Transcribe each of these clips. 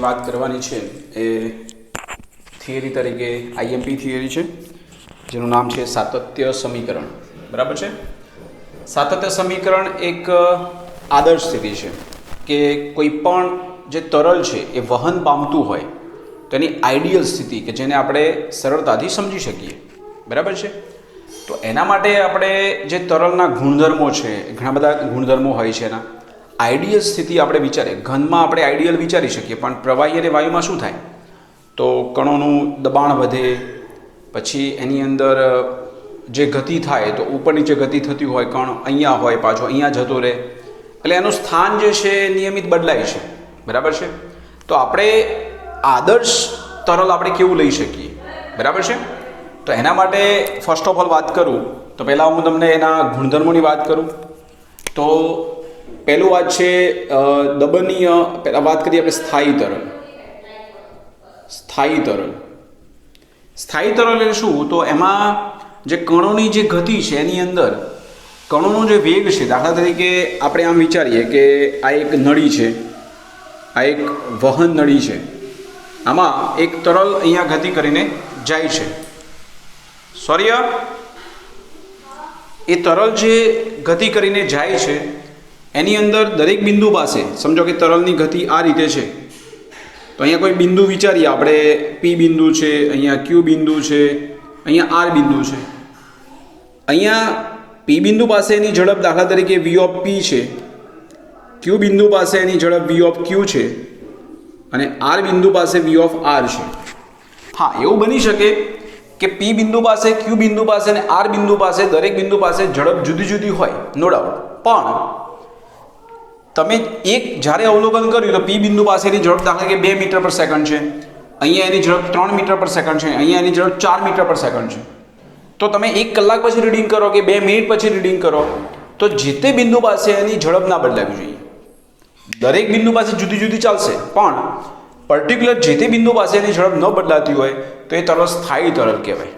વાત કરવાની છે એ થિયરી તરીકે આઈએમપી થિયરી છે, જેનું નામ છે સાતત્ય સમીકરણ. બરાબર છે. સાતત્ય સમીકરણ એક આદર્શ સ્થિતિ છે કે કોઈ પણ જે તરલ છે એ વહન પામતું હોય તેની આઈડિયલ સ્થિતિ કે જેને આપણે સરળતાથી સમજી શકીએ. બરાબર છે. તો એના માટે આપણે જે તરલના ગુણધર્મો છે, ઘણા બધા ગુણધર્મો હોય છે, એના આઈડિયલ સ્થિતિ આપણે વિચારીએ. ઘનમાં આપણે આઈડિયલ વિચારી શકીએ, પણ પ્રવાહી અને વાયુમાં શું થાય? તો કણોનું દબાણ વધે, પછી એની અંદર જે ગતિ થાય તો ઉપર નીચે ગતિ થતી હોય, કણ અહીંયા હોય પાછો અહીંયા જતો રહે, એટલે એનું સ્થાન જે છે નિયમિત બદલાય છે. બરાબર છે. તો આપણે આદર્શ તરલ આપણે કેવું લઈ શકીએ? બરાબર છે. તો એના માટે ફર્સ્ટ ઓફ ઓલ વાત કરું તો પહેલાં હું તમને એના ગુણધર્મોની વાત કરું. તો પહેલું વાત છે દબનીય. પહેલાં વાત કરીએ આપણે સ્થાયી તરલ. સ્થાયી તરલ એટલે શું? તો એમાં જે કણોની જે ગતિ છે એની અંદર કણોનો જે વેગ છે, દાખલા તરીકે આપણે આમ વિચારીએ કે આ એક નળી છે, આ એક વહન નળી છે, આમાં એક તરલ અહીંયા ગતિ કરીને જાય છે. એ તરલ જે ગતિ કરીને જાય છે એની અંદર દરેક બિંદુ પાસે સમજો કે તરલની ગતિ આ રીતે છે, તો અહીંયા કોઈ બિંદુ વિચારીએ આપણે, પી બિંદુ છે, અહીંયા ક્યુ બિંદુ છે, અહીંયા આર બિંદુ છે. અહીંયા પી બિંદુ પાસે એની ઝડપ દાખલા તરીકે વી ઓફ પી છે, ક્યુ બિંદુ પાસે એની ઝડપ વી ઓફ ક્યુ છે, અને આર બિંદુ પાસે વી ઓફ આર છે. હા, એવું બની શકે કે પી બિંદુ પાસે, ક્યુ બિંદુ પાસે અને આર બિંદુ પાસે દરેક બિંદુ પાસે ઝડપ જુદી જુદી હોય, નો ડાઉટ. પણ તમે એક જ્યારે અવલોકન કર્યું તો પી બિંદુ પાસેની ઝડપ દાખલા કે 2 મીટર પર સેકન્ડ છે, અહીંયા એની ઝડપ 3 મીટર પર સેકન્ડ છે, અહીંયા એની ઝડપ 4 મીટર પર સેકન્ડ છે. તો તમે 1 કલાક પછી રીડિંગ કરો કે 2 મિનિટ પછી રીડિંગ કરો તો જે તે બિંદુ પાસે એની ઝડપ ના બદલાવી જોઈએ. દરેક બિંદુ પાસે જુદી જુદી ચાલશે, પણ પર્ટિક્યુલર જે તે બિંદુ પાસે એની ઝડપ ન બદલાતી હોય તો એ તરલ સ્થાયી તરલ કહેવાય.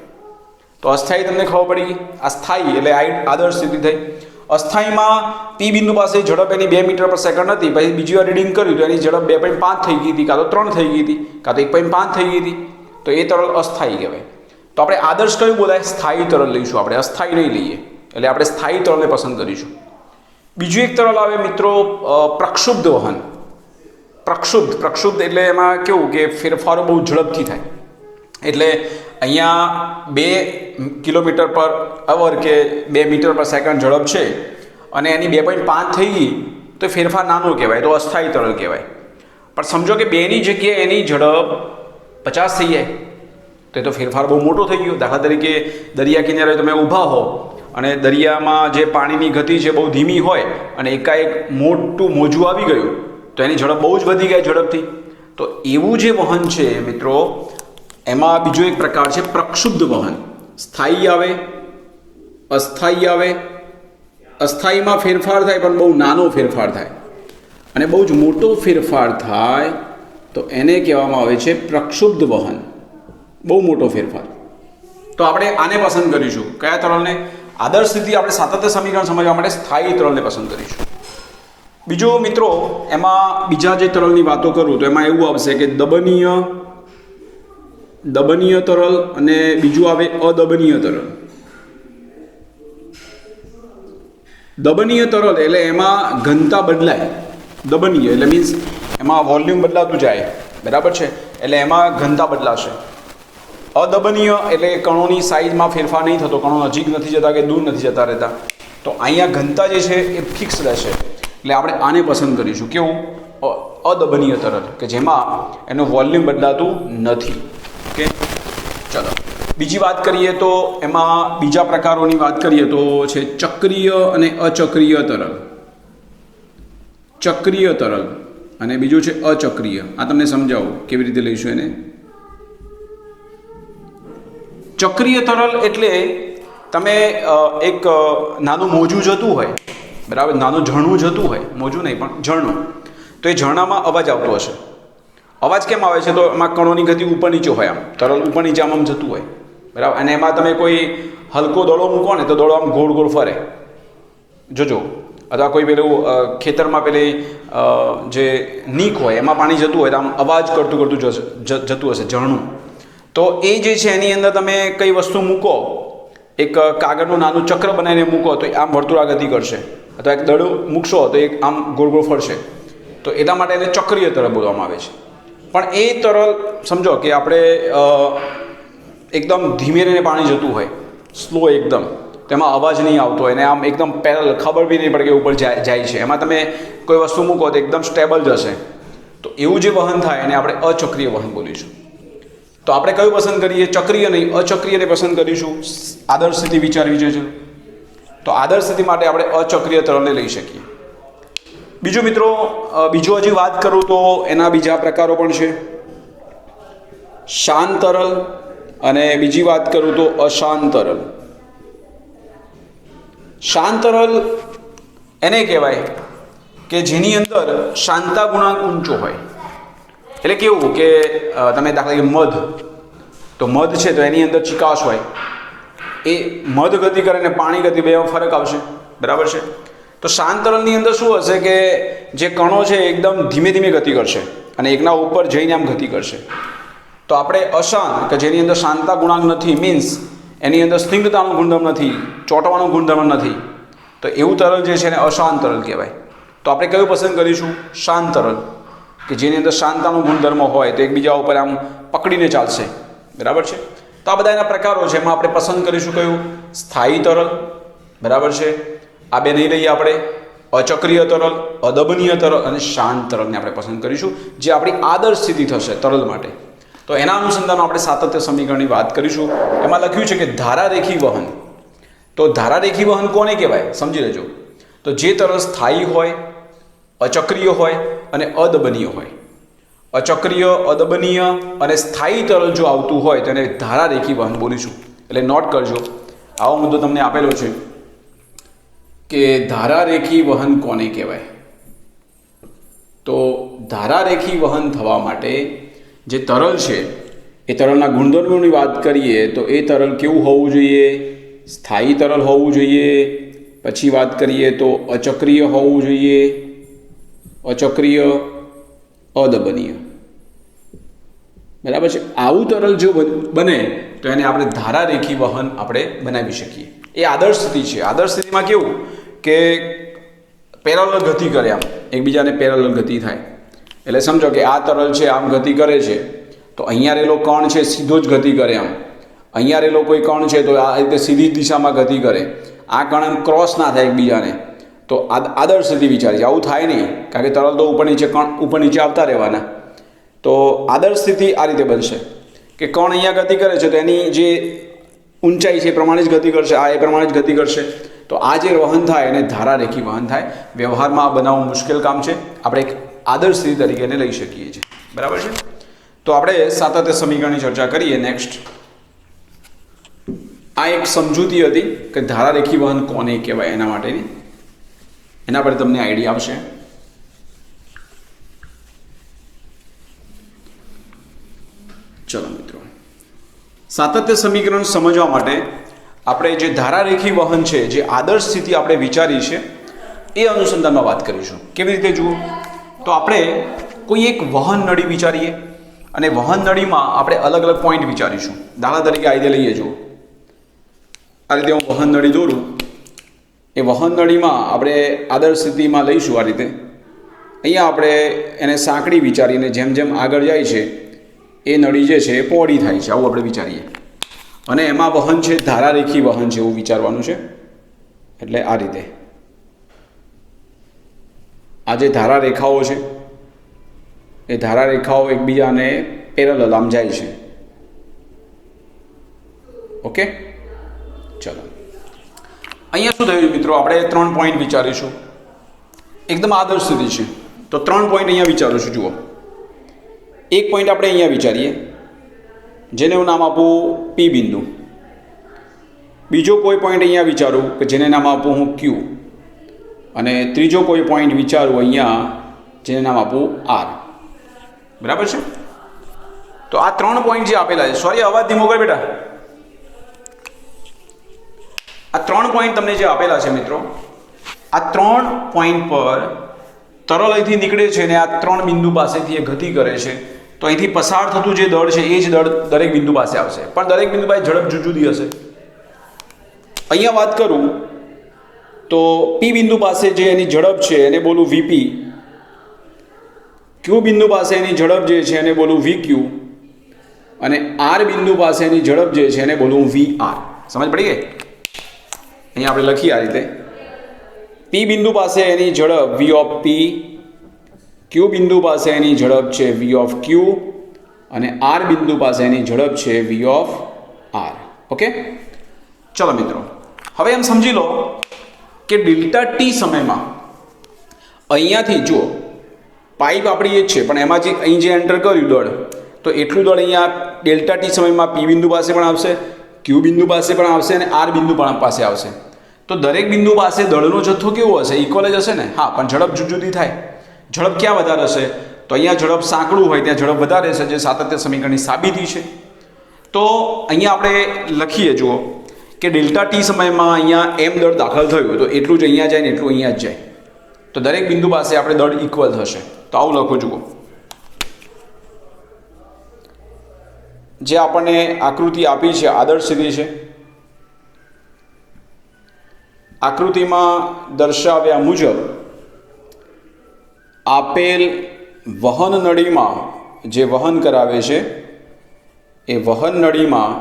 તો અસ્થાયી તમને ખબર પડી ગઈ. આ સ્થાયી એટલે આદર્શ સ્થિતિ થઈ. અસ્થાયીમાં પી બિંદુ પાસે ઝડપ એની 2 મીટર પર સેકન્ડ હતી, પછી બીજી વાર રીડિંગ કર્યું તો એની ઝડપ 2.5 થઈ ગઈ હતી, કાં તો 3 થઈ ગઈ હતી, કાં તો 1.5 થઈ ગઈ હતી, તો એ તરલ અસ્થાયી કહેવાય. તો આપણે આદર્શ કયું બોલાય? સ્થાયી તરલ લઈશું આપણે, અસ્થાયી નહીં લઈએ. એટલે આપણે સ્થાયી તરલને પસંદ કરીશું. બીજું એક તરલ આવે મિત્રો, પ્રક્ષુબ્ધ વહન. પ્રક્ષુબ્ધ એટલે એમાં કેવું કે ફેરફારો બહુ ઝડપથી થાય. એટલે અહીંયા 2 કિલોમીટર પર અવર કે 2 મીટર પર સેકન્ડ ઝડપ છે અને એની 2.5 થઈ ગઈ તો ફેરફાર નાનો કહેવાય, તો અસ્થાયી તરલ કહેવાય. પણ સમજો કે 2ની જગ્યાએ એની ઝડપ 50 થઈ જાય તો એ તો ફેરફાર બહુ મોટો થઈ ગયો. દાખલા તરીકે દરિયા કિનારે તમે ઊભા હો અને દરિયામાં જે પાણીની ગતિ છે બહુ ધીમી હોય અને એકાએક મોટું મોજું આવી ગયું તો એની ઝડપ બહુ જ વધી ગઈ ઝડપથી. તો એવું જે વહન છે મિત્રો, એમાં બીજો એક પ્રકાર છે પ્રક્ષુબ્ધ વહન. સ્થાયી આવે, અસ્થાયી આવે. અસ્થાયીમાં ફેરફાર થાય પણ બહુ નાનો ફેરફાર થાય, અને બહુ જ મોટો ફેરફાર થાય તો એને કહેવામાં આવે છે પ્રક્ષુબ્ધ વહન. બહુ મોટો ફેરફાર. તો આપણે આને પસંદ કરીશું. કયા તરલને? આદર્શ સ્થિતિ આપણે સાતત્ય સમીકરણ સમજવા માટે સ્થાયી તરલને પસંદ કરીશું. બીજું મિત્રો, એમાં બીજા જે તરલની વાતો કરું તો એમાં એવું આવશે કે દબનીય તરલ અને બીજું આવે અદબનીય તરલ. દબનીય તરલ એટલે એમાં ઘનતા બદલાય. દબનીય એટલે મીન્સ એમાં વોલ્યુમ બદલાતું જાય. બરાબર છે. એટલે એમાં ઘનતા બદલાશે. અદબનીય એટલે કણોની સાઇઝમાં ફેરફાર નહીં થતો, કણો નજીક નથી જતા કે દૂર નથી જતા રહેતા. તો અહીંયા ઘનતા જે છે એ ફિક્સ રહેશે. એટલે આપણે આને પસંદ કરીશું. કેવું? અદબનીય તરલ, કે જેમાં એનું વોલ્યુમ બદલાતું નથી. ઓકે, ચલો બીજી વાત કરીએ તો એમાં બીજા પ્રકારોની વાત કરીએ તો છે ચક્રીય અને અચક્રીય તરલ. ચક્રીય તરલ અને બીજું છે અચક્રીય. આ તમને સમજાવું કેવી રીતે લઈશું એને. ચક્રીય તરલ એટલે તમે એક નાનું મોજું જતું હોય, બરાબર, નાનું ઝરણું જતું હોય, મોજું નહીં પણ ઝરણું, તો એ ઝરણામાં અવાજ આવતો હશે. અવાજ કેમ આવે છે? તો એમાં કણોની ગતિ ઉપર નીચે હોય, આમ તરલ ઉપર નીચે આમ જતું હોય, બરાબર. અને એમાં તમે કોઈ હલકો દડો મૂકો ને તો દડો આમ ગોળ ગોળ ફરે. જોજો અથવા કોઈ પેલું ખેતરમાં પેલી જે નીક હોય એમાં પાણી જતું હોય તો આમ અવાજ કરતું કરતું જતું હશે ઝરણું. તો એ જે છે એની અંદર તમે કઈ વસ્તુ મૂકો, એક કાગળનું નાનું ચક્ર બનાવીને મૂકો તો આમ વર્તુળા ગતિ કરશે, અથવા એક દડું મૂકશો તો એક આમ ગોળ ગોળ ફરશે. તો એટલા માટે એને ચક્રીય તરલ બોલવામાં આવે છે. પણ એ તરલ સમજો કે આપણે એકદમ ધીમે રહીને પાણી જતું હોય, સ્લો એકદમ, તેમાં અવાજ નહીં આવતો હોય, એને આમ એકદમ પેરલ, ખબર બી નહીં પડે કે ઉપર જાય છે, એમાં તમે કોઈ વસ્તુ મૂકો તો એકદમ સ્ટેબલ જશે. તો એવું જે વહન થાય એને આપણે અચક્રીય વહન બોલીશું. તો આપણે કયું પસંદ કરીએ? ચક્રીય નહીં, અચક્રીયને પસંદ કરીશું. આદર્શ સ્થિતિ વિચારવી છે. તો આદર્શ સ્થિતિ માટે આપણે અચક્રીય તરલને લઈ શકીએ. બીજું મિત્રો, બીજું હજી વાત કરું તો એના બીજા પ્રકારો પણ છે. શાંત તરલ અને બીજી વાત કરું તો અશાંત તરલ. શાંત તરલ એને કહેવાય કે જેની અંદર શાંતા ગુણાંક ઊંચો હોય. એટલે કેવું કે તમે દાખલા કે મધ, તો મધ છે તો એની અંદર ચિકાશ હોય, એ મધ ગતિ કરે ને પાણી ગતિ બેમાં ફરક આવશે, બરાબર છે. તો શાંત તરલની અંદર શું હશે કે જે કણો છે એકદમ ધીમે ધીમે ગતિ કરશે અને એકના ઉપર જઈને આમ ગતિ કરશે. તો આપણે અશાંત કે જેની અંદર શાંતતા ગુણાંક નથી, મીન્સ એની અંદર સ્નિગ્ધતાનો ગુણધર્મ નથી, ચોંટવાનો ગુણધર્મ નથી, તો એવું તરલ જે છે એને અશાંત તરલ કહેવાય. તો આપણે કયું પસંદ કરીશું? શાંત તરલ, કે જેની અંદર શાંતતાનો ગુણધર્મ હોય, તો એકબીજા ઉપર આમ પકડીને ચાલશે, બરાબર છે. તો આ બધા એના પ્રકારો છે. એમાં આપણે પસંદ કરીશું કયું? સ્થાયી તરલ, બરાબર છે. આ બે નહીં લઈએ આપણે. અચક્રીય તરલ, અદબનીય તરલ અને શાંત તરલને આપણે પસંદ કરીશું, જે આપણી આદર્શ સ્થિતિ થશે તરલ માટે. તો એના અનુસંધાનમાં આપણે સાતત્ય સમીકરણની વાત કરીશું. એમાં લખ્યું છે કે ધારારેખી વહન. તો ધારારેખી વહન કોને કહેવાય? સમજી લેજો. તો જે તરલ સ્થાયી હોય, અચક્રીય હોય અને અદબનીય હોય. અચક્રીય, અદબનીય અને સ્થાયી તરલ જો આવતું હોય તો એને ધારારેખી વહન બોલીશું. એટલે નોટ કરજો, આવો મુદ્દો તમને આપેલો છે કે ધારારેખી વહન કોને કહેવાય. તો ધારારેખી વહન થવા માટે જે તરલ છે એ તરલના ગુણધર્મોની વાત કરીએ તો એ તરલ કેવું હોવું જોઈએ? સ્થાયી તરલ હોવું જોઈએ. પછી વાત કરીએ તો અચક્રીય હોવું જોઈએ, અચક્રીય, અદબનીય, બરાબર છે. આવું તરલ જો બને તો એને આપણે ધારારેખી વહન આપણે બનાવી શકીએ. એ આદર્શ સ્થિતિ છે. આદર્શ સ્થિતિમાં કેવું કે પેરેલલ ગતિ કરે, આમ એકબીજાને પેરેલલ ગતિ થાય. એટલે સમજો કે આ તરલ છે આમ ગતિ કરે છે, તો અહીંયા રહેલો કણ છે સીધો જ ગતિ કરે આમ, અહીંયા રહેલો કોઈ કણ છે તો આ રીતે સીધી દિશામાં ગતિ કરે. આ કણ એમ ક્રોસ ના થાય એકબીજાને. તો આદર્શ સ્થિતિ વિચારી, આવું થાય નહીં, કારણ કે તરલ તો ઉપર નીચે કણ ઉપર નીચે આવતા રહેવાના. તો આદર્શ સ્થિતિ આ રીતે બનશે કે કણ અહીંયા ગતિ કરે છે તો એની જે ઊંચાઈ છે એ પ્રમાણે જ ગતિ કરશે, આ એ પ્રમાણે જ ગતિ કરશે. તો આ જે વહન થાય એને ધારારેખી વહન થાય. વ્યવહારમાં આ બનાવવું મુશ્કેલ કામ છે, આપણે એક આદર્શ સ્થિતિ તરીકે એને લઈ શકીએ છીએ, બરાબર છે. તો આપણે સાતત્ય સમીકરણની ચર્ચા કરીએ. નેક્સ્ટ, આ એક સમજૂતી હતી કે ધારારેખી વહન કોને કહેવાય એના માટેની, એના પર તમને આઈડિયા આવશે. ચલો મિત્રો, સાતત્ય સમીકરણ સમજવા માટે આપણે જે ધારારેખી વહન છે, જે આદર્શ સ્થિતિ આપણે વિચારી છે એ અનુસંધાનમાં વાત કરીશું. કેવી રીતે જુઓ તો આપણે કોઈ એક વહન નળી વિચારીએ અને વહન નળીમાં આપણે અલગ અલગ પોઈન્ટ વિચારીશું. દાખલા તરીકે આ રીતે લઈએ, જુઓ આ રીતે હું વહન નળી દોરું. એ વહન નળીમાં આપણે આદર્શ સ્થિતિમાં લઈશું આ રીતે. અહીંયા આપણે એને સાંકડી વિચારીને જેમ જેમ આગળ જાય છે એ નળી જે છે એ પહોળી થાય છે, આવું આપણે વિચારીએ. અને એમાં વહન છે ધારારેખી વહન છે એવું વિચારવાનું છે. એટલે આ રીતે આ જે ધારા રેખાઓ છે એ ધારા રેખાઓ એકબીજાને પેરેલલ આમ જાય છે. ઓકે, ચલો અહીંયા શું થયું મિત્રો, આપણે 3 પોઈન્ટ વિચારીશું. એકદમ આદર્શ સ્થિતિ છે તો 3 પોઈન્ટ અહીંયા વિચારીશું. જુઓ, એક પોઈન્ટ આપણે અહીંયા વિચારીએ જેને હું નામ આપું પી બિંદુ. બીજો કોઈ પોઈન્ટ અહીંયા વિચારું કે જેને નામ આપું હું ક્યુ. અને ત્રીજો કોઈ પોઈન્ટ વિચારું અહીંયા જેને નામ આપું આર. બરાબર છે. તો આ 3 પોઈન્ટ જે આપેલા છે, સોરી અવાજ ધીમો કર બેટા. આ 3 પોઈન્ટ તમને જે આપેલા છે મિત્રો, આ 3 પોઈન્ટ પર તરલ અહીંથી નીકળે છે અને આ 3 બિંદુ પાસેથી એ ગતિ કરે છે, તો અહીંથી પસાર થતું જે દળ છે એ જ દળ દરેક બિંદુ પાસે આવશે, પણ દરેક બિંદુ પાસે ઝડપ જુદી હશે. અહીંયા વાત કરું તો પી બિંદુ પાસે જે એની ઝડપ છે એને બોલું વીપી, ક્યુ બિંદુ પાસે એની ઝડપ જે છે એને બોલું વીક્યુ, અને આર બિંદુ પાસે એની ઝડપ જે છે એને બોલું વી આર. સમજ પડી ગઈ? અહીંયા આપણે લખીએ આ રીતે, પી બિંદુ પાસે એની ઝડપ વી ઓફ પી, ક્યુ બિંદુ પાસે એની ઝડપ છે વી ઓફ ક્યુ, અને આર બિંદુ પાસે એની ઝડપ છે વી ઓફ આર. ઓકે, ચલો મિત્રો, હવે એમ સમજી લો કે ડેલ્ટા ટી સમયમાં અહીંયાથી જુઓ પાઇપ આપણી એ જ છે, પણ એમાં જે અહીં જે એન્ટર કર્યું દળ, તો એટલું દળ અહીંયા ડેલ્ટા ટી સમયમાં પી બિંદુ પાસે પણ આવશે, ક્યુ બિંદુ પાસે પણ આવશે, અને આર બિંદુ પણ પાસે આવશે. તો દરેક બિંદુ પાસે દળનો જથ્થો કેવો હશે? ઇક્વલ જ હશે ને? હા, પણ ઝડપ જુદી થાય. ઝડપ ક્યાં વધારે હશે? તો અહીંયા ઝડપ સાંકડું હોય ત્યાં ઝડપ વધારે હશે, જે સાતત્ય સમીકરણની સાબિતી છે. તો અહીંયા આપણે લખીએ, જુઓ કે ડેલ્ટા ટી સમયમાં અહીંયા એમ દળ દાખલ થયું, તો એટલું જ અહીંયા જાય ને એટલું અહીંયા જ જાય, તો દરેક બિંદુ પાસે આપણે દળ ઇક્વલ થશે. તો આવું લખો, જુઓ જે આપણને આકૃતિ આપી છે આદર્શ સ્થિતિ છે. આકૃતિમાં દર્શાવ્યા મુજબ આપેલ વહન નળીમાં જે વહન કરાવે છે એ વહન નળીમાં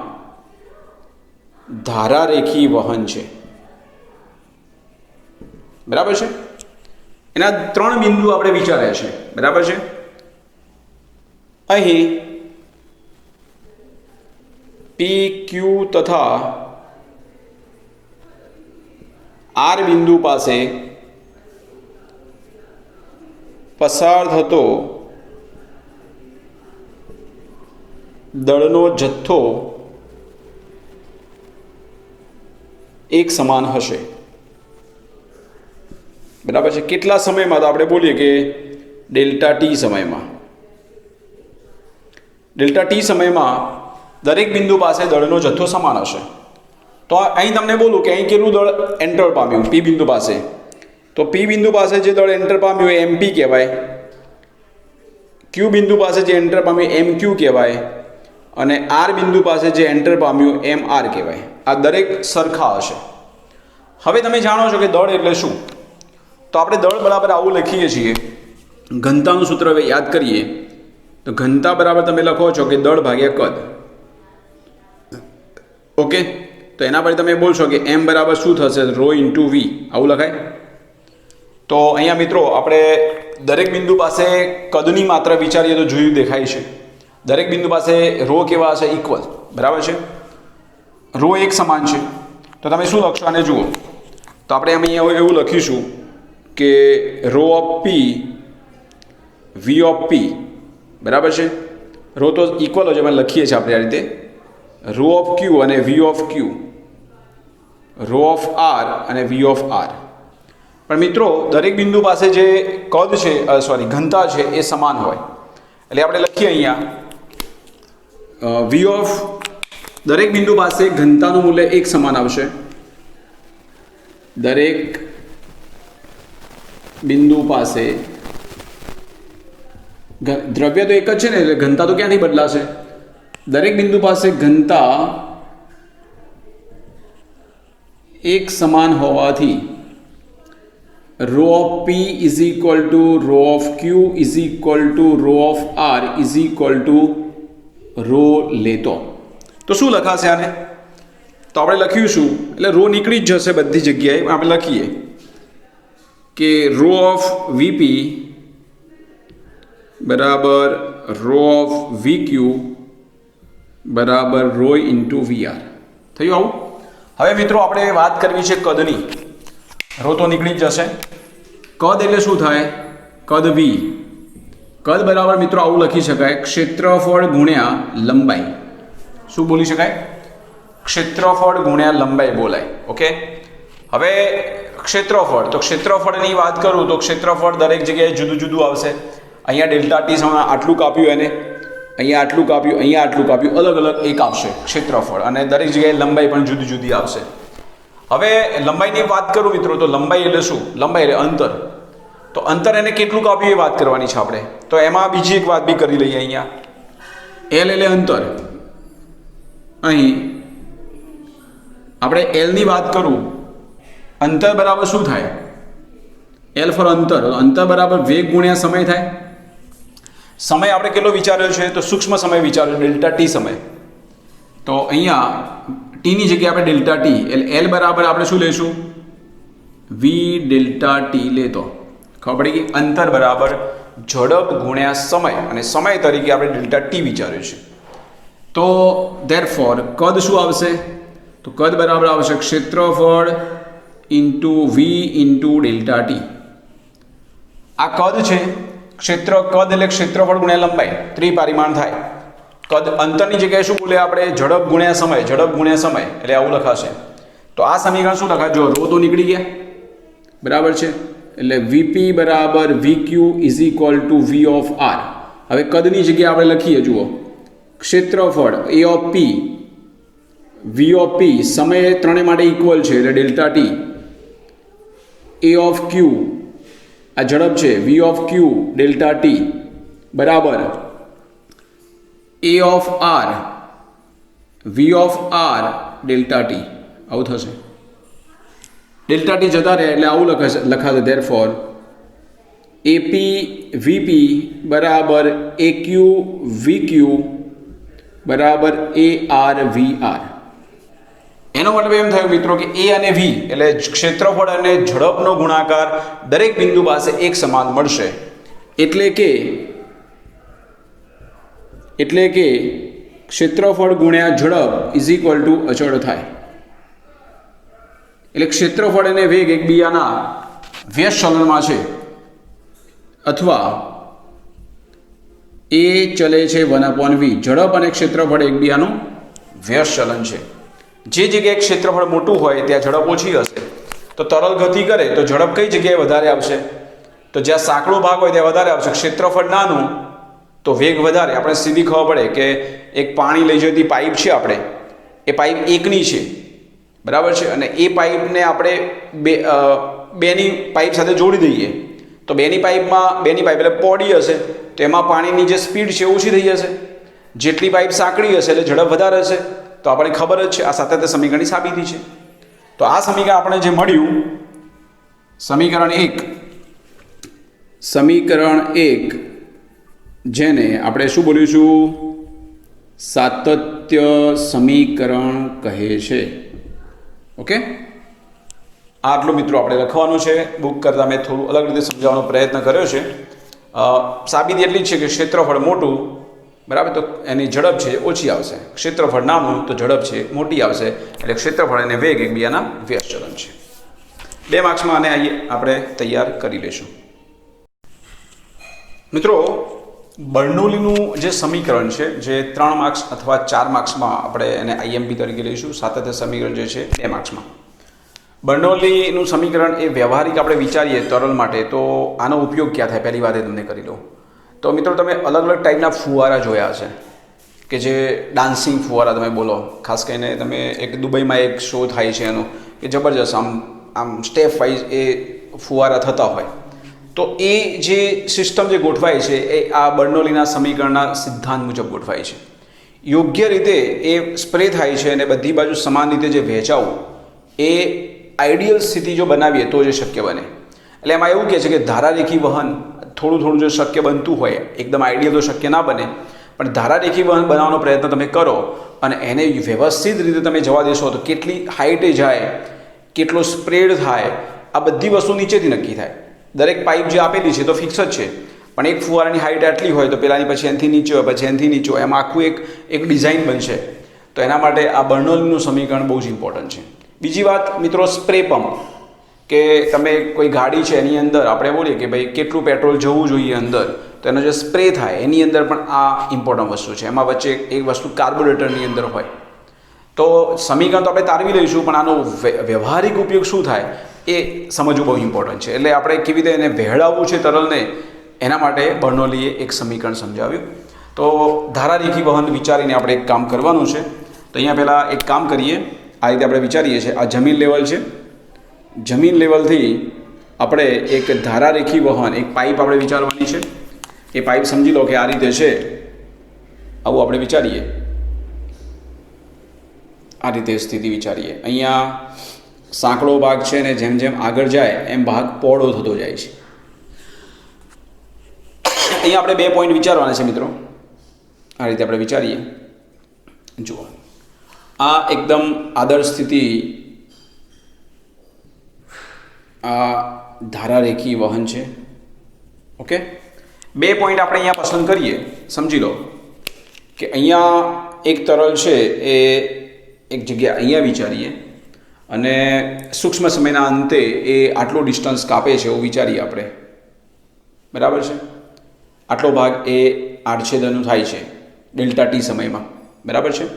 ધારારેખી વહન છે. બરાબર છે? એના 3 બિંદુ આપણે વિચાર્યા છે. બરાબર છે? અહીં પી, ક્યુ તથા આર બિંદુ પાસે પસાર થતો દળનો જથ્થો એક સમાન હશે. બરાબર છે? કેટલા સમયમાં? તો આપણે બોલીએ કે ડેલ્ટા ટી સમયમાં. ડેલ્ટા ટી સમયમાં દરેક બિંદુ પાસે દળનો જથ્થો સમાન હશે. તો અહીં તમને બોલું કે અહીં કેટલું દળ એન્ટર પામ્યું પી બિંદુ પાસે, તો પી બિંદુ પાસે જે દળ એન્ટર પામ્યું એ એમપી કહેવાય, ક્યુ બિંદુ પાસે જે એન્ટર પામ્યું એમ ક્યુ કહેવાય, અને આર બિંદુ પાસે જે એન્ટર પામ્યું એમ આર કહેવાય. આ દરેક સરખા હશે. હવે તમે જાણો છો કે દળ એટલે શું? તો આપણે દળ બરાબર આવું લખીએ છીએ, ઘનતાનું સૂત્ર હવે યાદ કરીએ તો ઘનતા બરાબર તમે લખો છો કે દળ ભાગ્યા કદ. ઓકે, તો એના પર તમે બોલશો કે એમ બરાબર શું થશે? Rho into V. આવું લખાય. તો અહીંયા મિત્રો આપણે દરેક બિંદુ પાસે કદની માત્રા વિચારીએ તો જોયું દેખાય છે. દરેક બિંદુ પાસે રો કેવા હશે? ઇક્વલ. બરાબર છે? રો એક સમાન છે. તો તમે શું લખશો? અને જુઓ તો આપણે અહીંયા એવું લખીશું કે rho of P V of P. બરાબર છે? રો તો ઇક્વલ જ અમે લખીએ છીએ આપણે આ રીતે, રો ઓફ ક્યુ અને V of Q, rho of R અને વી ઓફ આર. પણ મિત્રો દરેક બિંદુ પાસે જે કદ છે, ઘનતા છે એ સમાન હોય. એટલે આપણે લખીએ અહીંયા વી ઓફ, દરેક બિંદુ પાસે ઘનતાનું મૂલ્ય એક સમાન આવશે. દરેક બિંદુ પાસે દ્રવ્ય તો એક જ છે ને, એટલે ઘનતા તો ક્યાંથી બદલાશે? દરેક બિંદુ પાસે ઘનતા એક સમાન હોવાથી rho of P is equal to rho of Q is equal to rho of R is equal to rho લેતો. તો શું લખાશે આને? તો આપણે લખ્યું, એટલે રો નીકળી જ જશે બધી જગ્યાએ. આપણે લખીએ કે રો ઓફ વીપી બરાબર રો ઓફ વી ક્યુ બરાબર રો ઇન્ટુ વી આર. થયું આવું? હવે મિત્રો આપણે વાત કરવી છે કદની. રો તો નીકળી જ જશે. કદ એટલે શું થાય? કદ વી. કદ બરાબર મિત્રો આવું લખી શકાય, ક્ષેત્રફળ ગુણ્યા લંબાઈ. શું બોલી શકાય? ક્ષેત્રફળ ગુણ્યા લંબાઈ બોલાય. ઓકે, હવે ક્ષેત્રફળ, તો ક્ષેત્રફળની વાત કરું તો ક્ષેત્રફળ દરેક જગ્યાએ જુદું જુદું આવશે. અહીંયા ડેલ્ટા ટી સમયમાં આટલું કાપ્યું, એને અહીંયા આટલું કાપ્યું, અહીંયા આટલું કાપ્યું, અલગ અલગ એક આવશે ક્ષેત્રફળ, અને દરેક જગ્યાએ લંબાઈ પણ જુદી જુદી આવશે. હવે લંબાઈની વાત કરું મિત્રો, તો લંબાઈ એટલે શું? લંબાઈ એટલે અંતર. તો અંતર એને કેટલું કાપ્યું એ વાત કરવાની છે આપણે. તો એમાં બીજી એક વાત બી કરી લઈએ. અહીંયા એલ એટલે અંતર. અહીં આપણે એલની વાત કરું, અંતર બરાબર શું થાય? એલ ફોર અંતર. અંતર બરાબર વેગ ગુણ્યા સમય થાય. સમય આપણે કેટલો વિચાર્યો છે? તો સૂક્ષ્મ સમય વિચાર્યો, ડેલ્ટા ટી સમય. તો અહીંયા ટીની જગ્યાએ આપણે ડેલ્ટા ટી, એટલે એલ બરાબર આપણે શું લઈશું? વી ડેલ્ટા ટી લેતો ખબર પડી ગઈ. અંતર બરાબર ઝડપ ગુણ્યા સમય, અને સમય તરીકે આપણે ડેલ્ટા ટી વિચાર્યું છે. તો ધેરફોર કદ શું આવશે? તો કદ બરાબર આવશે ક્ષેત્રફળ into V into delta T. આ કદ છે. કદ એટલે ક્ષેત્રફળ ગુણ્યા લંબાઈ, ત્રિપરિમાણ થાય. કદ અંતરની જગ્યાએ શું બોલે આપણે? ઝડપ ગુણ્યા સમય. ઝડપ ગુણ્યા સમય એટલે આવું લખાશે. તો આ સમીકરણ શું લખાય? જો રો તો નીકળી ગયા, બરાબર છે. એટલે વીપી બરાબર VQ is equal to V of R. હવે કદની જગ્યાએ આપણે લખીએ, જુઓ, ક્ષેત્રફળ એ ઓફ પી, વી ઓફ પી, સમય ત્રણે માટે ઇક્વલ છે એટલે delta T. A of Q, આ ઝડપ છે, V of Q delta T બરાબર A of R, V of R delta T. આવું થશે. ડેલ્ટા ટી જતા રહે એટલે આવું લખાશે. ધેરફોર એપી વીપી બરાબર એ ક્યુ વી ક્યુ બરાબર એ આર વી આર. એનો મતલબ એમ થયો મિત્રો કે એ અને વી એટલે ક્ષેત્રફળ અને ઝડપનો ગુણાકાર દરેક બિંદુ પાસે એક સમાન મળશે. એટલે કે ક્ષેત્રફળ ગુણ્યા ઝડપ ઇઝ ઇક્વલ ટુ અચળ થાય. એટલે ક્ષેત્રફળ અને વેગ એકબીજાના વ્યસ્ત ચલનમાં છે, અથવા એ ચલે છે 1/v. ઝડપ અને ક્ષેત્રફળ એકબીજાનું વ્યસ્ત ચલન છે. જે જગ્યાએ ક્ષેત્રફળ મોટું હોય ત્યાં ઝડપ ઓછી હશે. તો તરલ ગતિ કરે તો ઝડપ કઈ જગ્યાએ વધારે આવશે? તો જ્યાં સાંકડો ભાગ હોય ત્યાં વધારે આવશે. ક્ષેત્રફળ નાનું તો વેગ વધારે. આપણે સીધી ખબર પડે કે એક પાણી લઈ જતી પાઇપ છે, આપણે એ પાઇપ એકની છે, બરાબર છે, અને એ પાઇપને આપણે બેની પાઇપ સાથે જોડી દઈએ તો બેની પાઇપ એટલે પોડી હશે તો એમાં પાણીની જે સ્પીડ છે ઓછી થઈ જશે. જેટલી પાઇપ સાંકડી હશે એટલે ઝડપ વધારે હશે. તો આપણને ખબર જ છે, આ સાતત્ય સમીકરણની સાબિતી છે. તો આ સમીકરણ આપણે જે મળ્યું, સમીકરણ એક જેને આપણે શું બોલીશું? સાતત્ય સમીકરણ કહે છે. ઓકે, આટલું મિત્રો આપણે લખવાનું છે. બુક કરતાં મેં થોડું અલગ રીતે સમજાવવાનો પ્રયત્ન કર્યો છે. સાબિતી એટલી જ છે કે ક્ષેત્રફળ મોટું, બરાબર, તો એની ઝડપ છે ઓછી આવશે. ક્ષેત્રફળ નાનું તો ઝડપ છે મોટી આવશે. એટલે ક્ષેત્રફળ અને વેગ એકબીજાના વ્યસ્ત ચલન છે. 2 માર્ક્સમાં આને આપણે તૈયાર કરી લઈશું. મિત્રો, બર્નોલીનું જે સમીકરણ છે, જે 3 માર્ક્સ અથવા 4 માર્ક્સમાં આપણે એને આઈએમપી તરીકે લઈશું. સાતત્ય સમીકરણ જે છે 2 માર્ક્સમાં. બર્નોલીનું સમીકરણ એ વ્યવહારિક આપણે વિચારીએ તરલ માટે, તો આનો ઉપયોગ ક્યાં થાય પહેલી વાત એ તમને કરી લઉં. તો મિત્રો, તમે અલગ અલગ ટાઈપના ફુવારા જોયા હશે કે જે ડાન્સિંગ ફુવારા તમે બોલો. ખાસ કરીને તમે એક દુબઈમાં એક શો થાય છે એનો, કે જબરજસ્ત આમ સ્ટેપ વાઇઝ એ ફુવારા થતા હોય. તો એ જે સિસ્ટમ જે ગોઠવાય છે એ આ બર્નોલીના સમીકરણના સિદ્ધાંત મુજબ ગોઠવાય છે. યોગ્ય રીતે એ સ્પ્રે થાય છે અને બધી બાજુ સમાન રીતે જે વહેંચાવું, એ આઈડિયલ સ્થિતિ જો બનાવીએ તો જ શક્ય બને. એટલે એમાં એવું કહે છે કે ધારારેખી વહન થોડું જો શક્ય બનતું હોય, એકદમ આઈડિયલ તો શક્ય ના બને, પણ ધારારેખી વહન બનાવવાનો પ્રયત્ન તમે કરો અને એને વ્યવસ્થિત રીતે તમે જવા દેશો તો કેટલી હાઈટે જાય, કેટલો સ્પ્રેડ થાય, આ બધી વસ્તુ નીચેથી નક્કી થાય. દરેક પાઇપ જે આપેલી છે તો ફિક્સ જ છે, પણ એક ફુવારાની હાઈટ આટલી હોય તો પેલાની પછી એનાથી નીચે હોય, પછી એનાથી નીચે હોય, એમાં આખું એક ડિઝાઇન બનશે. તો એના માટે આ બર્નોલીનું સમીકરણ બહુ જ ઇમ્પોર્ટન્ટ છે. બીજી વાત મિત્રો, સ્પ્રે પંપ, કે તમે કોઈ ગાડી છે એની અંદર આપણે બોલીએ કે ભાઈ કેટલું પેટ્રોલ જવું જોઈએ અંદર, તો એનો જે સ્પ્રે થાય એની અંદર પણ આ ઇમ્પોર્ટન્ટ વસ્તુ છે. એમાં વચ્ચે એક વસ્તુ કાર્બોરેટરની અંદર હોય. તો સમીકરણ તો આપણે તારવી લઈશું, પણ આનો વ્યવહારિક ઉપયોગ શું થાય એ સમજવું બહુ ઇમ્પોર્ટન્ટ છે. એટલે આપણે કેવી રીતે એને વહેળાવવું છે તરલને, એના માટે બર્નોલીએ એક સમીકરણ સમજાવ્યું. તો ધારારેખી વહન વિચારીને આપણે એક કામ કરવાનું છે. તો અહીંયા પહેલાં એક કામ કરીએ આ રીતે આપણે વિચારીએ છીએ. આ જમીન લેવલ છે. જમીન લેવલથી આપણે એક ધારારેખી વહન, એક પાઇપ આપણે વિચારવાની છે. એ પાઇપ સમજી લો કે આ રીતે છે, આવું આપણે વિચારીએ. આ રીતે સ્થિતિ વિચારીએ. અહીંયા સાંકડો ભાગ છે ને જેમ જેમ આગળ જાય એમ ભાગ પહોળો થતો જાય છે. અહીંયા આપણે 2 પોઈન્ટ વિચારવાના છે મિત્રો. આ રીતે આપણે વિચારીએ. જુઓ, આ એકદમ આદર્શ સ્થિતિ, આ ધારારેખી વહન છે. ઓકે, 2 પોઈન્ટ આપણે અહીંયા પસંદ કરીએ. સમજી લો કે અહીંયા એક તરલ છે એ એક જગ્યા અહીંયા વિચારીએ અને સૂક્ષ્મ સમયના અંતે એ આટલો ડિસ્ટન્સ કાપે છે એવું વિચારીએ આપણે. બરાબર છે? આટલો ભાગ એ આડછેદનું થાય છે ડેલ્ટા ટી સમયમાં. બરાબર છે?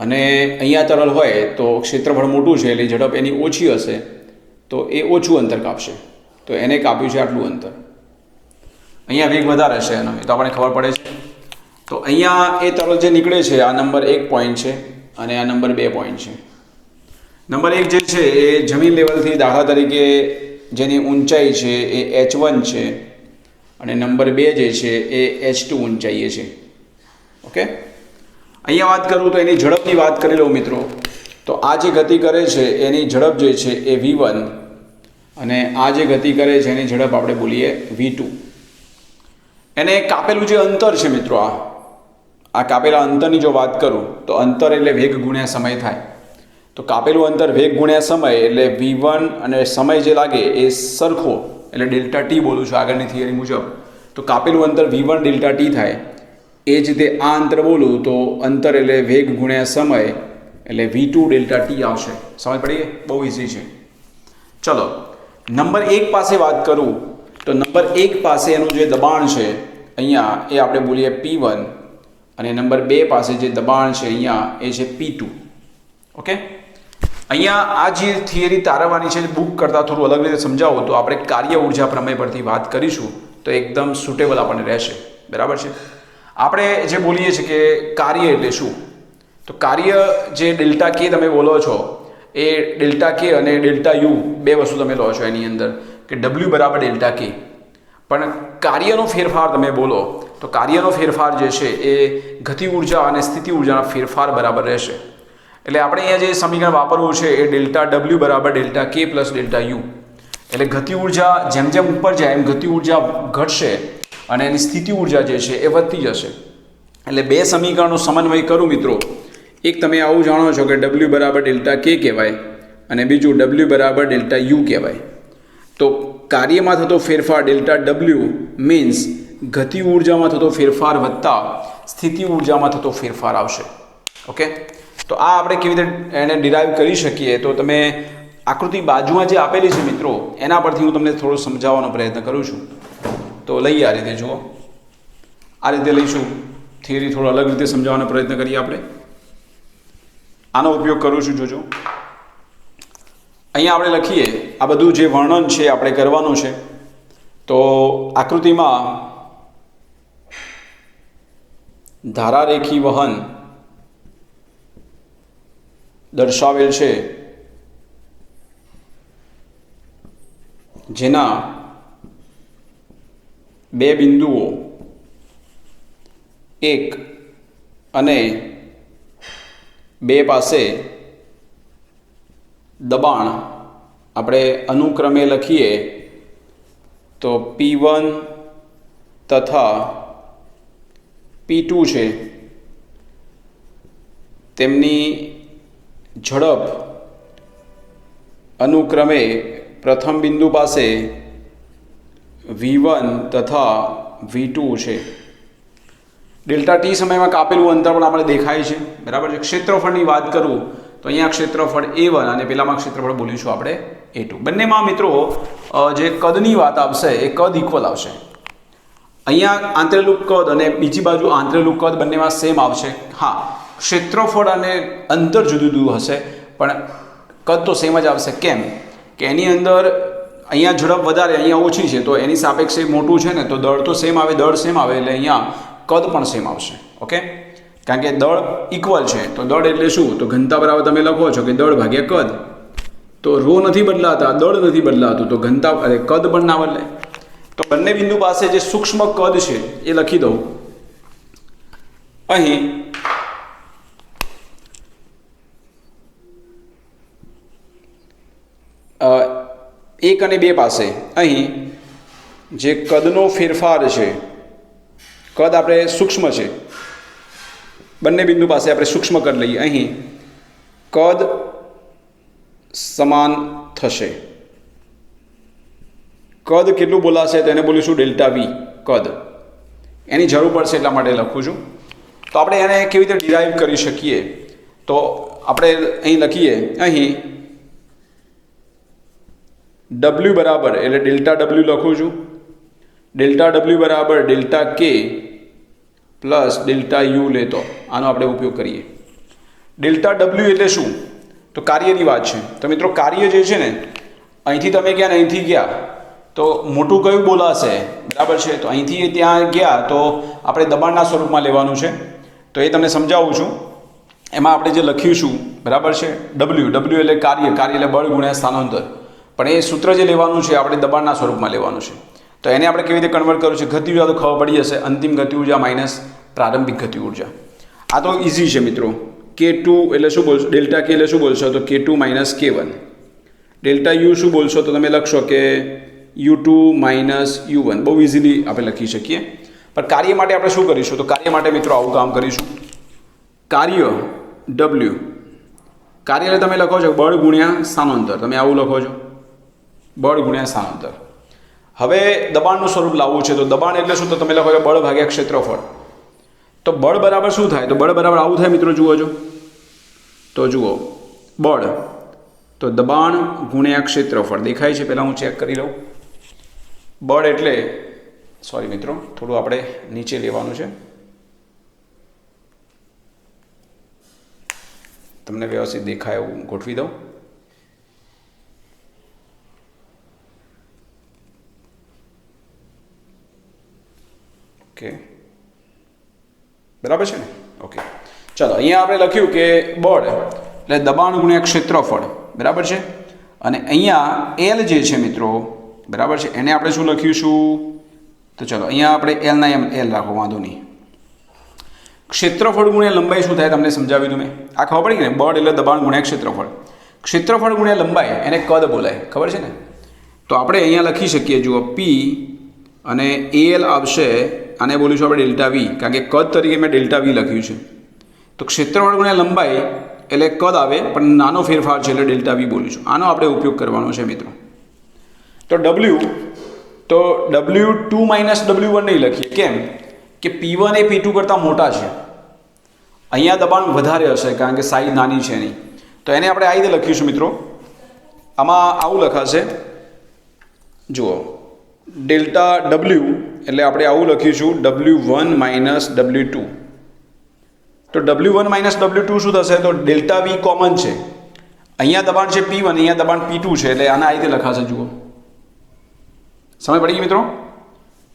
અને અહીંયા તરલ હોય તો ક્ષેત્રફળ મોટું છે એટલે ઝડપ એની ઓછી હશે તો એ ઓછું અંતર કાપશે. તો એને કાપ્યું છે આટલું અંતર. અહીંયા વેગ વધારે છે એનો, એ તો આપણને ખબર પડે છે. તો અહીંયા એ તરલ જે નીકળે છે આ નંબર 1 પોઈન્ટ છે અને આ નંબર 2 પોઈન્ટ છે. નંબર 1 જે છે એ જમીન લેવલથી દાખલા તરીકે જેની ઊંચાઈ છે એ h1 છે અને નંબર 2 જે છે એ h2 ઊંચાઈએ છે. ઓકે, અહીંયા વાત કરું તો એની ઝડપની વાત કરી લઉં મિત્રો. તો આ જે ગતિ કરે છે એની ઝડપ જે છે એ v1 અને આ જે ગતિ કરે છે એની ઝડપ આપણે બોલીએ v2. એને કાપેલું જે અંતર છે મિત્રો, આ કાપેલા અંતરની જો વાત કરું તો અંતર એટલે વેગ ગુણ્યા સમય થાય. તો કાપેલું અંતર વેગ ગુણ્યા સમય એટલે v1 અને સમય જે લાગે એ સરખો એટલે ડેલ્ટા ટી બોલું છું આગળની થિયરી મુજબ. તો કાપેલું અંતર v1 ડેલ્ટા ટી થાય. એ જ રીતે આ અંતર બોલું તો અંતર એટલે વેગ ગુણ્યા સમય એટલે v2 ડેલ્ટા ટી આવશે. સમજ પડી ગઈ? બહુ ઇઝી છે. ચલો, નંબર 1 પાસે વાત કરું તો નંબર 1 પાસે એનું જે દબાણ છે અહીંયા એ આપણે બોલીએ p1 અને નંબર 2 પાસે જે દબાણ છે અહીંયા એ છે p2. ઓકે, અહીંયા આ જે થિયરી તારવવાની છે બુક કરતાં થોડું અલગ રીતે સમજાવો તો આપણે કાર્ય ઉર્જા પ્રમેય પરથી વાત કરીશું તો એકદમ સુટેબલ આપણને રહેશે. બરાબર છે? આપણે જે બોલીએ છીએ કે કાર્ય એટલે શું, તો કાર્ય જે ડેલ્ટા કે તમે બોલો છો એ ડેલ્ટા કે અને ડેલ્ટા યુ 2 વસ્તુ તમે લો છો એની અંદર કે w બરાબર ડેલ્ટા કે. પણ કાર્યનો ફેરફાર તમે બોલો તો કાર્યનો ફેરફાર જે છે એ ગતિ ઉર્જા અને સ્થિતિ ઉર્જાના ફેરફાર બરાબર રહેશે. એટલે આપણે અહીંયા જે સમીકરણ વાપરવું છે એ ડેલ્ટા w બરાબર ડેલ્ટા કે પ્લસ ડેલ્ટા યુ. એટલે ગતિ ઉર્જા જેમ જેમ ઉપર જાય એમ ગતિ ઉર્જા ઘટશે અને એની સ્થિતિ ઉર્જા જે છે એ વધતી જશે. એટલે 2 સમીકરણનો સમન્વય કરું મિત્રો. એક તમે આવું જાણો છો કે w બરાબર ડેલ્ટા કે કહેવાય અને બીજું w બરાબર ડેલ્ટા યુ કહેવાય. તો કાર્યમાં થતો ફેરફાર ડેલ્ટા w મીન્સ ગતિ ઉર્જામાં થતો ફેરફાર વત્તા સ્થિતિ ઉર્જામાં થતો ફેરફાર આવશે. ઓકે, તો આ આપણે કેવી રીતે એને ડિરાઈવ કરી શકીએ તો તમે આકૃતિ બાજુમાં જે આપેલી છે મિત્રો એના પરથી હું તમને થોડો સમજાવવાનો પ્રયત્ન કરું છું. તો લઈએ આ રીતે. જુઓ, આ રીતે લઈશું. થિયરી થોડો અલગ રીતે સમજાવવાનો પ્રયત્ન કરીએ આપણે. આનો ઉપયોગ કરું છું. જોજો, અહીંયા આપણે લખીએ આ બધું જે વર્ણન છે આપણે કરવાનું છે. તો આકૃતિમાં ધારારેખી વહન દર્શાવેલ છે જેના 2 બિંદુઓ 1 અને 2 પાસે દબાણ આપણે અનુક્રમે લખીએ તો p1 તથા p2 છે. તેમની ઝડપ અનુક્રમે પ્રથમ બિંદુ પાસે v1 તથા v2 છે. ડેલ્ટા ટી સમયમાં કાપેલું અંતર પણ આપણે દેખાય છે. બરાબર છે? ક્ષેત્રફળની વાત કરું તો અહીંયા ક્ષેત્રફળ a1 અને પેલામાં ક્ષેત્રફળ બોલીશું આપણે a2. બંનેમાં મિત્રો જે કદની વાત આવશે એ કદ ઇક્વલ આવશે. અહીંયા આંતરેલું કદ અને બીજી બાજુ આંતરેલું કદ બંનેમાં સેમ આવશે. હા, ક્ષેત્રફળ અને અંતર જુદું જુદું હશે પણ કદ તો સેમ જ આવશે. કેમ કે એની અંદર અહીંયા ઝડપ વધારે અહીંયા ઓછી છે તો એની સાપેક્ષે મોટું છે ને તો દળ તો સેમ આવે, દળ સેમ આવે એટલે અહીંયા કદ પણ સેમ આવશે. ઓકે, કારણ કે દળ ઇક્વલ છે તો દળ એટલે શું, તો ઘનતા બરાબર તમે લખો છો કે દળ ભાગ્યા કદ. તો રો નથી બદલાતા, દળ નથી બદલાતું, તો ઘનતા અરે કદ પણ ના બદલાય. તો બંને બિંદુ પાસે જે સૂક્ષ્મ કદ છે એ લખી દઉં. અહીં એક અને બે પાસે અહીં જે કદનો ફેરફાર છે, કદ આપણે સૂક્ષ્મ છે, બંને બિંદુ પાસે આપણે સૂક્ષ્મ કદ લઈએ. અહીં કદ સમાન થશે. કદ કેટલું બોલાશે તો એને બોલીશું ડેલ્ટા વી કદ. એની જરૂર પડશે એટલા માટે લખું છું. તો આપણે એને કેવી રીતે ડિરાઈવ કરી શકીએ, તો આપણે અહીં લખીએ. અહીં ડબલ્યુ બરાબર એટલે ડેલ્ટા ડબલ્યુ લખું છું. ડેલ્ટા ડબલ્યુ બરાબર ડેલ્ટા કે પ્લસ ડેલ્ટા યુ લેતો આનો આપણે ઉપયોગ કરીએ. ડેલ્ટા ડબલ્યુ એટલે શું, તો કાર્યની વાત છે. તો મિત્રો કાર્ય જે છે ને, અહીંથી તમે ગયા ને અહીંથી ગયા તો મોટું કયું બોલાશે, બરાબર છે. તો અહીંથી ત્યાં ગયા તો આપણે દબાણના સ્વરૂપમાં લેવાનું છે. તો એ તમને સમજાવું છું. એમાં આપણે જે લખીશું બરાબર છે ડબલ્યુ, ડબલ્યુ એટલે કાર્ય, કાર્ય એટલે બળ ગુણ્યા સ્થાનાંતર. પણ એ સૂત્ર જે લેવાનું છે આપણે દબાણના સ્વરૂપમાં લેવાનું છે. તો એને આપણે કેવી રીતે કન્વર્ટ કરવું છે, ગતિ ઉર્જા તો ખબર પડી જશે. અંતિમ ગતિ ઉર્જા માઇનસ પ્રારંભિક ગતિ ઉર્જા. આ તો ઇઝી છે મિત્રો. K2 એટલે શું બોલશો, ડેલ્ટા કે એટલે શું બોલશો તો K2 minus K1. Delta you શું બોલશો તો તમે લખશો કે U2 માઇનસ U1. બહુ ઇઝીલી આપણે લખી શકીએ. પણ કાર્ય માટે આપણે શું કરીશું, તો કાર્ય માટે મિત્રો આવું કામ કરીશું. કાર્ય W, કાર્ય એટલે તમે લખો છો બળ ગુણ્યા સ્થાનાંતર. તમે આવું લખો છો બળ ગુણ્યા સ્થાનાંતર. હવે દબાણનું સ્વરૂપ લાવવું છે તો દબાણ એટલે શું, તો તમે લખો છો બળ ભાગ્યા ક્ષેત્રફળ. તો બળ બરાબર શું થાય, તો બળ બરાબર આવું થાય મિત્રો. જુઓ છો તો જુઓ બળ તો દબાણ ગુણ્યા ક્ષેત્રફળ દેખાય છે. પહેલાં હું ચેક કરી લઉં. બળ એટલે સોરી મિત્રો થોડું આપણે નીચે લેવાનું છે, તમને વ્યવસ્થિત દેખાય એવું ગોઠવી દઉં. ઓકે બરાબર છે ને. ઓકે ચાલો અહીંયા આપણે લખ્યું કે બળ એટલે દબાણ ગુણ્યા ક્ષેત્રફળ, બરાબર છે. અને અહીંયા એલ જે છે મિત્રો, બરાબર છે, એને આપણે શું લખીશું, તો ચાલો અહીંયા આપણે એલ ના એલ રાખો, વાંધો નહીં. ક્ષેત્રફળ ગુણ્યા લંબાઈ શું થાય તમને સમજાવી દઉં મેં. આ ખબર પડી કે ને, બળ એટલે દબાણ ગુણ્યા ક્ષેત્રફળ. ક્ષેત્રફળ ગુણ્યા લંબાઈ એને કદ બોલાય, ખબર છે ને. તો આપણે અહીંયા લખી શકીએ, જુઓ પી અને એલ આવશે, આને બોલીશું આપણે ડેલ્ટા વી, કારણ કે કદ તરીકે મેં ડેલ્ટા વી લખ્યું છે. તો ક્ષેત્રફળ ગુણ્યા લંબાઈ એટલે કદ આવે પણ નાનો ફેરફાર છે એટલે ડેલ્ટા વી બોલીશું. આનો આપણે ઉપયોગ કરવાનો છે મિત્રો. તો ડબલ્યુ, તો W2 માઇનસ W1 નહીં લખીએ. કેમ કે P1 એ P2 કરતાં મોટા છે. અહીંયા દબાણ વધારે હશે કારણ કે સાઈઝ નાની છે નહીં. તો એને આપણે આ રીતે લખીશું મિત્રો. આમાં આવું લખાશે, જુઓ ડેલ્ટા W એટલે આપણે આવું લખીશું W1 માઇનસ W2. તો W1 માઇનસ W2 શું થશે, તો ડેલ્ટા વી કોમન છે. અહીંયા દબાણ છે P1, અહીંયા દબાણ P2 છે એટલે આના આ રીતે લખાશે. જુઓ સમજ પડી ગઈ મિત્રો.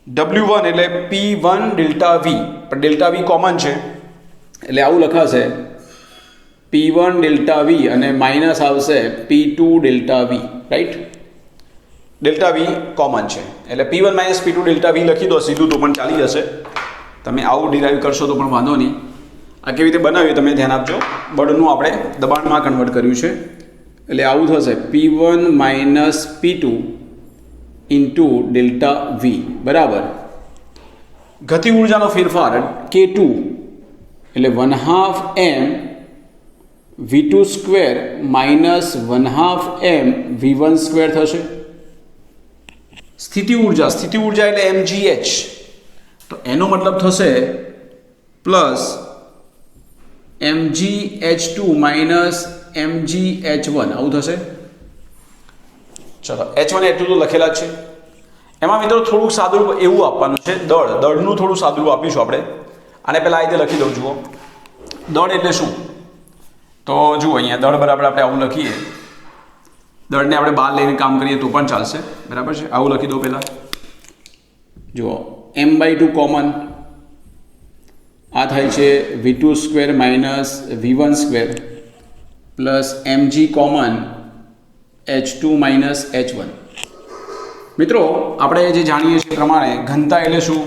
W1 એટલે P1 ડેલ્ટા વી, પણ ડેલ્ટા વી કોમન છે એટલે આવું લખાશે P1 ડેલ્ટા વી અને માઇનસ આવશે P2 delta V, right. Delta V common છે એટલે P1 માઇનસ P2 ડેલ્ટા વી લખી દો સીધું તો પણ ચાલી જશે. તમે આવું ડિરાઈવ કરશો તો પણ વાંધો નહીં. આ કેવી રીતે બનાવ્યું તમે ધ્યાન આપજો. બળનું આપણે દબાણમાં કન્વર્ટ કર્યું છે એટલે આવું થશે P1 minus P2 into delta વી બરાબર ગતિ ઉર્જાનો ફેરફાર K2 એટલે 1/2 m V2 square minus 1/2 m V1 square થશે. સ્થિતિ ઉર્જા એટલે mgh, તો એનો મતલબ થશે પ્લસ mgh2 માઇનસ mgh1 આવું થશે. ચલો h1 h2 તો લખેલા જ છે. એમાં મિત્રો થોડુંક સાદુરૂપ એવું આપવાનું છે, દળનું થોડું સાદુરૂપ આપીશું આપણે. આને પહેલાં આ રીતે લખી દઉં. જુઓ દળ એટલે શું, તો જુઓ અહીંયા દળ બરાબર આપણે આવું લખીએ. દળને આપણે બહાર લઈને કામ કરીએ તો પણ ચાલશે, બરાબર છે. આવું લખી દો પહેલાં. જુઓ m/2 કોમન આ થાય છે v2² minus v1² plus mg common h2 minus h1. મિત્રો આપણે જે જાણીએ છીએ પ્રમાણે ઘનતા એટલે શું?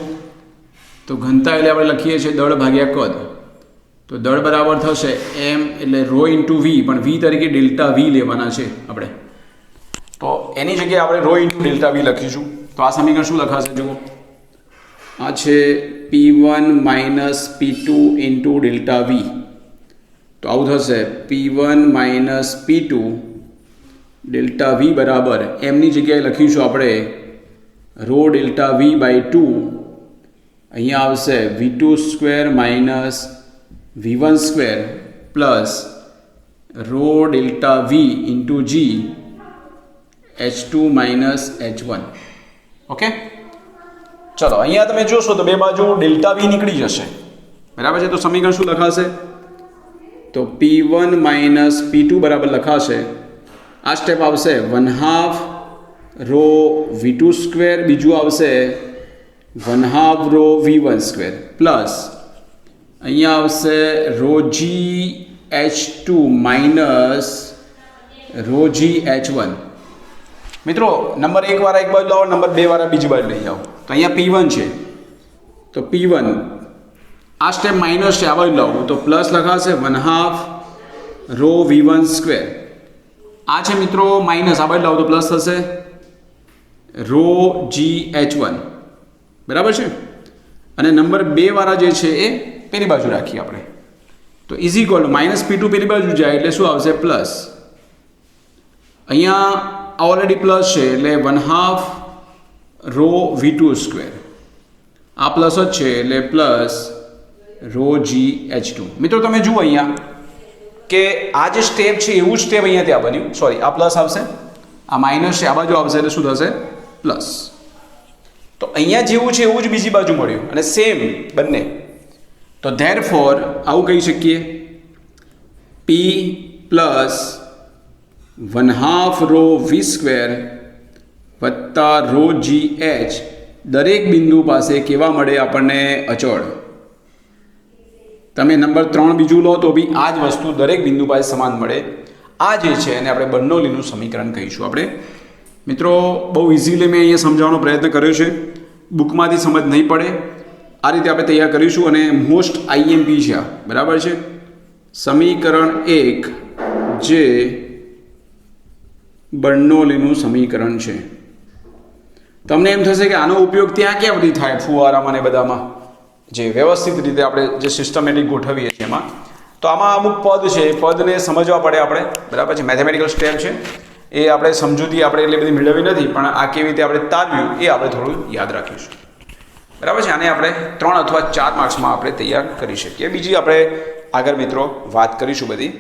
તો ઘનતા એટલે આપણે લખીએ છીએ દળ ભાગ્યા કદ. તો દળ બરાબર થશે m એટલે રો ઇન્ટુ v, પણ v તરીકે ડેલ્ટા v લેવાના છે આપણે. તો એની જગ્યાએ આપણે રો ઇન્ટુ ડેલ્ટા v લખીશું. તો આ સમીકરણ શું લખાશે જુઓ, આ છે p1 minus p2 into delta v. તો આવું થશે p1 minus p2 delta v બરાબર એમની જગ્યાએ લખીશું આપણે રો ડેલ્ટા v બાય 2. અહીંયા આવશે v2² minus v1² plus rho delta v into g h2 minus h1. Okay, ચલો અહીંયા તમે જોશો તો બે બાજુ ડેલ્ટા v નીકળી જશે, બરાબર છે. તો સમીકરણ શું લખાશે? તો p1 માઇનસ p2 બરાબર લખાશે, આ સ્ટેપ આવશે 1/2 રો v2², બીજું આવશે 1/2 રો v1² પ્લસ અહીંયા આવશે rho g h2 minus rho g h1. મિત્રો નંબર 1 વાળા એક બાજુ લાવો, નંબર 2 વાળા બીજી બાજુ લઈ જાઓ. તો અહીંયા p1 છે, તો p1 આ સ્ટેપ માઇનસ છે, આ બાજુ લાવું તો પ્લસ લખાશે 1/2 રો v1². આ છે મિત્રો માઇનસ, આ બાજુ લાવો તો પ્લસ થશે રો g h1, બરાબર છે. અને નંબર 2 વાળા જે છે એ પેલી બાજુ રાખીએ આપણે. તો ઇઝ ઇક્વલ માઇનસ p2 પેલી બાજુ જાય એટલે શું આવશે? પ્લસ. અહીંયા ઓલરેડી પ્લસ છે એટલે 1/2 રો v2², આ પ્લસ જ છે એટલે પ્લસ રો g h2. મિત્રો તમે જુઓ અહીંયા કે આ જે સ્ટેપ છે એવું જ સ્ટેપ અહીંયા ત્યાં બન્યું. સોરી, આ પ્લસ આવશે, આ માઇનસ છે, આ બાજુ આવશે એટલે શું થશે? પ્લસ. તો અહીંયા જેવું છે એવું જ બીજી બાજુ મળ્યું અને સેમ બંને. તો ધેરફોર આવું કહી શકીએ p પ્લસ 1/2 રો v² વત્તા રો g h દરેક બિંદુ પાસે કેવા મળે આપણને? અચળ. તમે નંબર 3 બીજું લો તો બી આ જ વસ્તુ દરેક બિંદુ પાસે સમાન મળે. આ જે છે એને આપણે બર્નોલીનું સમીકરણ કહીશું આપણે. મિત્રો બહુ ઇઝીલી મેં અહીંયા સમજાવવાનો પ્રયત્ન કર્યો છે, બુકમાંથી સમજ નહીં પડે આ રીતે આપણે તૈયાર કરીશું. અને મોસ્ટ IMP છે આ, બરાબર છે. સમીકરણ 1 જે બર્નોલીનું સમીકરણ છે. તમને એમ થશે કે આનો ઉપયોગ ત્યાં ક્યાં બધી થાય, ફુવારામાં ને બધામાં, જે વ્યવસ્થિત રીતે આપણે જે સિસ્ટમેટિક ગોઠવીએ છીએ એમાં. તો આમાં અમુક પદ છે, એ પદને સમજવા પડે આપણે, બરાબર છે. મેથેમેટિકલ સ્ટેપ છે એ આપણે સમજૂતી આપણે એટલી બધી મેળવી નથી, પણ આ કેવી રીતે આપણે તારવ્યું એ આપણે થોડું યાદ રાખીશું, બરાબર છે. આને આપણે 3 અથવા 4 માર્ક્સમાં આપણે તૈયાર કરી શકીએ. બીજી આપણે આગળ મિત્રો વાત કરીશું બધી.